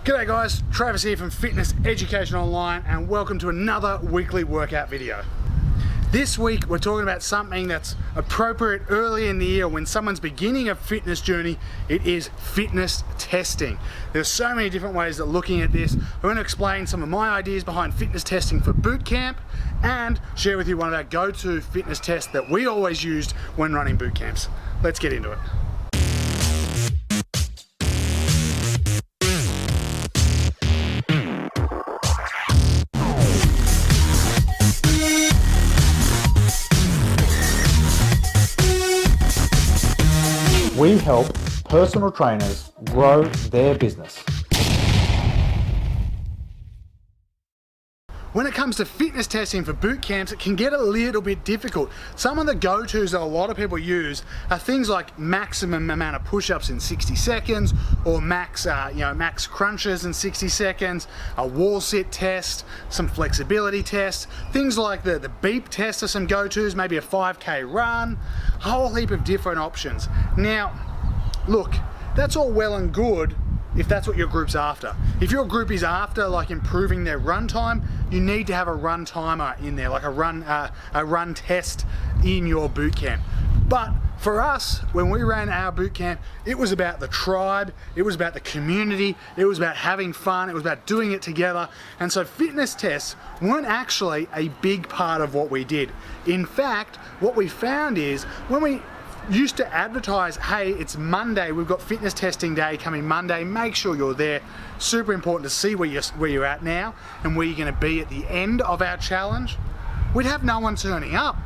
G'day guys, Travis here from Fitness Education Online and welcome to another weekly workout video. This week we're talking about something that's appropriate early in the year when someone's beginning a fitness journey. It is fitness testing. There's so many different ways of looking at this. I'm going to explain some of my ideas behind fitness testing for boot camp and share with you one of our go-to fitness tests that we always used when running boot camps. Let's get into it. We help personal trainers grow their business. When it comes to fitness testing for boot camps, it can get a little bit difficult. Some of the go-tos that a lot of people use are things like maximum amount of push-ups in 60 seconds, or max crunches in 60 seconds, a wall sit test, some flexibility tests, things like the beep test are some go-tos, maybe a 5K run, a whole heap of different options. Now, look, that's all well and good if that's what your group's after. If your group is after like improving their run time, you need to have a run timer in there, like a run test in your boot camp. But for us, when we ran our boot camp, it was about the tribe, it was about the community, it was about having fun, it was about doing it together. And so fitness tests weren't actually a big part of what we did. In fact, what we found is when we used to advertise, hey, it's Monday, we've got fitness testing day coming Monday, make sure you're there. Super important to see where you're at now and where you're going to be at the end of our challenge. We'd have no one turning up.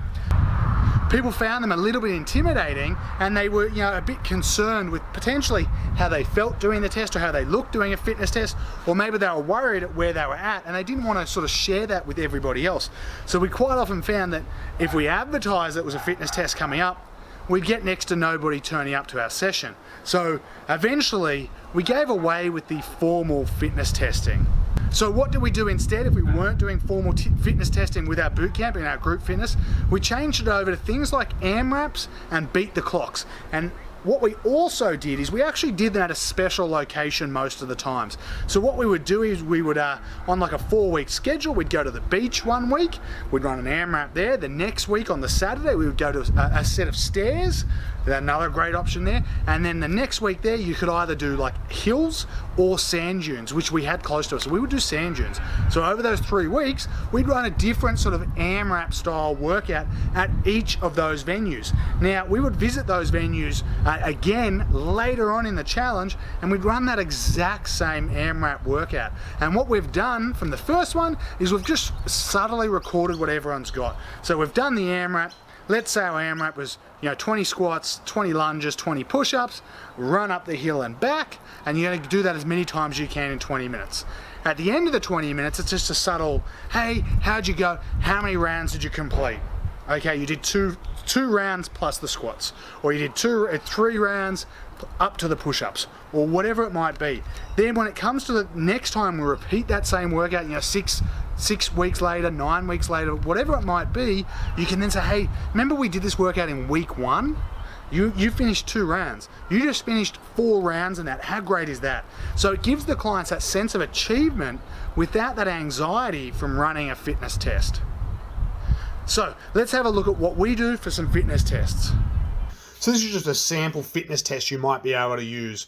People found them a little bit intimidating and they were, a bit concerned with potentially how they felt doing the test or how they looked doing a fitness test, or maybe they were worried at where they were at and they didn't want to sort of share that with everybody else. So we quite often found that if we advertised that it was a fitness test coming up, we'd get next to nobody turning up to our session. So eventually we gave away with the formal fitness testing. So what did we do instead if we weren't doing formal fitness testing with our boot camp and our group fitness? We changed it over to things like AMRAPs and beat the clocks. And what we also did is we actually did that at a special location most of the times. So what we would do is we would, on like a 4-week schedule, we'd go to the beach one week, we'd run an AMRAP there. The next week on the Saturday, we would go to a set of stairs, another great option there. And then the next week there, you could either do like hills or sand dunes, which we had close to us. So we would do sand dunes. So over those 3 weeks, we'd run a different sort of AMRAP style workout at each of those venues. Now, we would visit those venues again later on in the challenge, and we'd run that exact same AMRAP workout. And what we've done from the first one is we've just subtly recorded what everyone's got. So we've done the AMRAP. Let's say our AMRAP was 20 squats, 20 lunges, 20 push-ups, run up the hill and back, and you're going to do that as many times as you can in 20 minutes. At the end of the 20 minutes, it's just a subtle, hey, how'd you go? How many rounds did you complete? Okay, you did two rounds plus the squats, or you did 3 rounds up to the push-ups, or whatever it might be. Then when it comes to the next time we repeat that same workout, 6 weeks later, 9 weeks later, whatever it might be, you can then say, hey, remember we did this workout in week 1? You finished 2 rounds. You just finished 4 rounds in that. How great is that? So it gives the clients that sense of achievement without that anxiety from running a fitness test. So let's have a look at what we do for some fitness tests. So this is just a sample fitness test you might be able to use.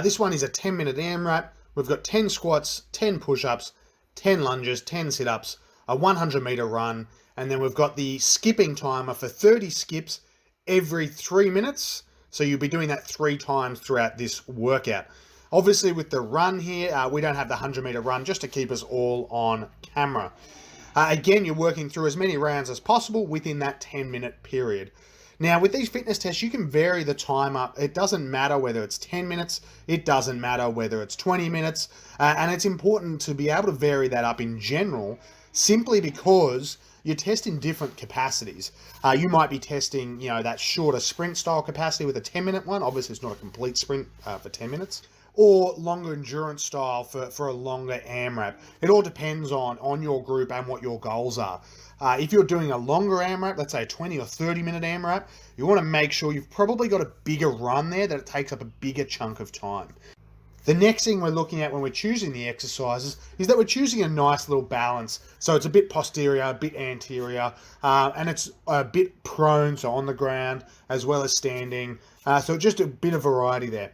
This one is a 10-minute AMRAP. We've got 10 squats, 10 push-ups, 10 lunges, 10 sit-ups, a 100-meter run, and then we've got the skipping timer for 30 skips every 3 minutes. So you'll be doing that 3 times throughout this workout. Obviously with the run here, we don't have the 100-meter run just to keep us all on camera. Again, you're working through as many rounds as possible within that 10-minute period. Now, with these fitness tests, you can vary the time up. It doesn't matter whether it's 10 minutes, it doesn't matter whether it's 20 minutes, and it's important to be able to vary that up in general, simply because you're testing different capacities. You might be testing, that shorter sprint style capacity with a 10-minute one. Obviously, it's not a complete sprint for 10 minutes. Or longer endurance style for a longer AMRAP. It all depends on your group and what your goals are. If you're doing a longer AMRAP, let's say a 20 or 30 minute AMRAP, you want to make sure you've probably got a bigger run there, that it takes up a bigger chunk of time. The next thing we're looking at when we're choosing the exercises is that we're choosing a nice little balance. So it's a bit posterior, a bit anterior, and it's a bit prone, so on the ground, as well as standing. So just a bit of variety there.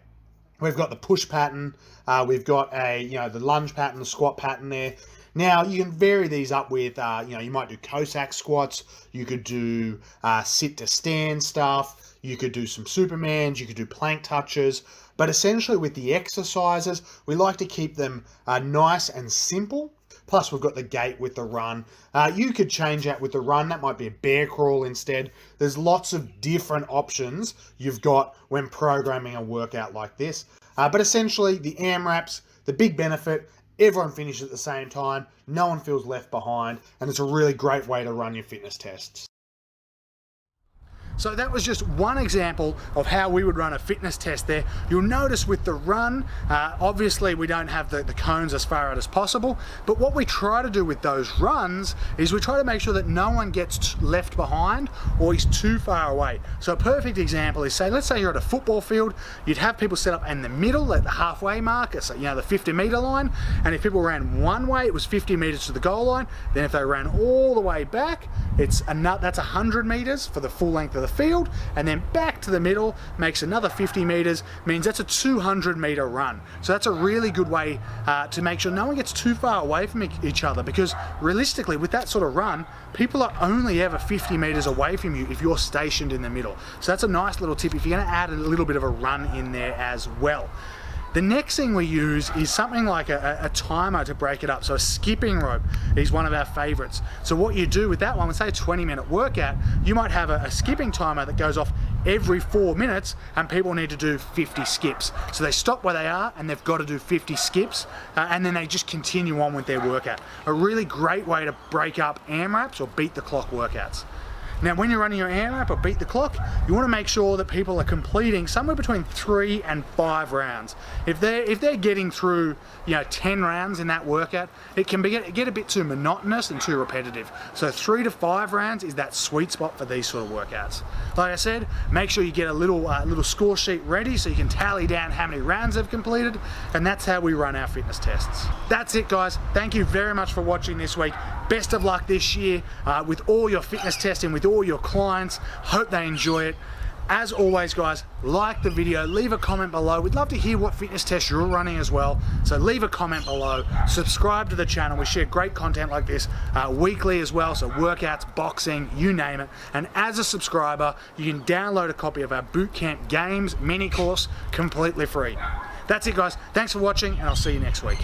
We've got the push pattern, we've got the lunge pattern, the squat pattern there. Now you can vary these up with, you might do Cossack squats, you could do sit to stand stuff, you could do some Supermans, you could do plank touches. But essentially with the exercises, we like to keep them nice and simple. Plus we've got the gait with the run. You could change that with the run. That might be a bear crawl instead. There's lots of different options you've got when programming a workout like this. But essentially the AMRAPs, the big benefit, everyone finishes at the same time. No one feels left behind. And it's a really great way to run your fitness tests. So that was just one example of how we would run a fitness test there. You'll notice with the run, obviously we don't have the cones as far out as possible, but what we try to do with those runs is we try to make sure that no one gets left behind or is too far away. So a perfect example is, let's say you're at a football field, you'd have people set up in the middle at the halfway mark, so, the 50-meter line, and if people ran one way, it was 50 meters to the goal line. Then if they ran all the way back, that's 100 meters for the full length of the field, and then back to the middle makes another 50 meters, means that's a 200-meter run. So that's a really good way to make sure no one gets too far away from each other, because realistically with that sort of run, people are only ever 50 meters away from you if you're stationed in the middle. So that's a nice little tip if you're going to add a little bit of a run in there as well. The next thing we use is something like a timer to break it up. So a skipping rope is one of our favorites. So what you do with that one, say a 20-minute workout, you might have a skipping timer that goes off every 4 minutes and people need to do 50 skips. So they stop where they are and they've got to do 50 skips and then they just continue on with their workout. A really great way to break up AMRAPs or beat the clock workouts. Now when you're running your AMRAP or beat the clock, you want to make sure that people are completing somewhere between 3 and 5 rounds. If they're getting through 10 rounds in that workout, it can get a bit too monotonous and too repetitive. So 3 to 5 rounds is that sweet spot for these sort of workouts. Like I said, make sure you get a little score sheet ready so you can tally down how many rounds they've completed, and that's how we run our fitness tests. That's it guys, thank you very much for watching this week. Best of luck this year with all your fitness testing, with all your clients. Hope they enjoy it. As always guys, like the video, leave a comment below. We'd love to hear what fitness tests you're running as well, so leave a comment below. Subscribe to the channel, we share great content like this weekly as well, so workouts, boxing, you name it. And as a subscriber, you can download a copy of our Bootcamp Games mini course completely free. That's it guys, thanks for watching and I'll see you next week.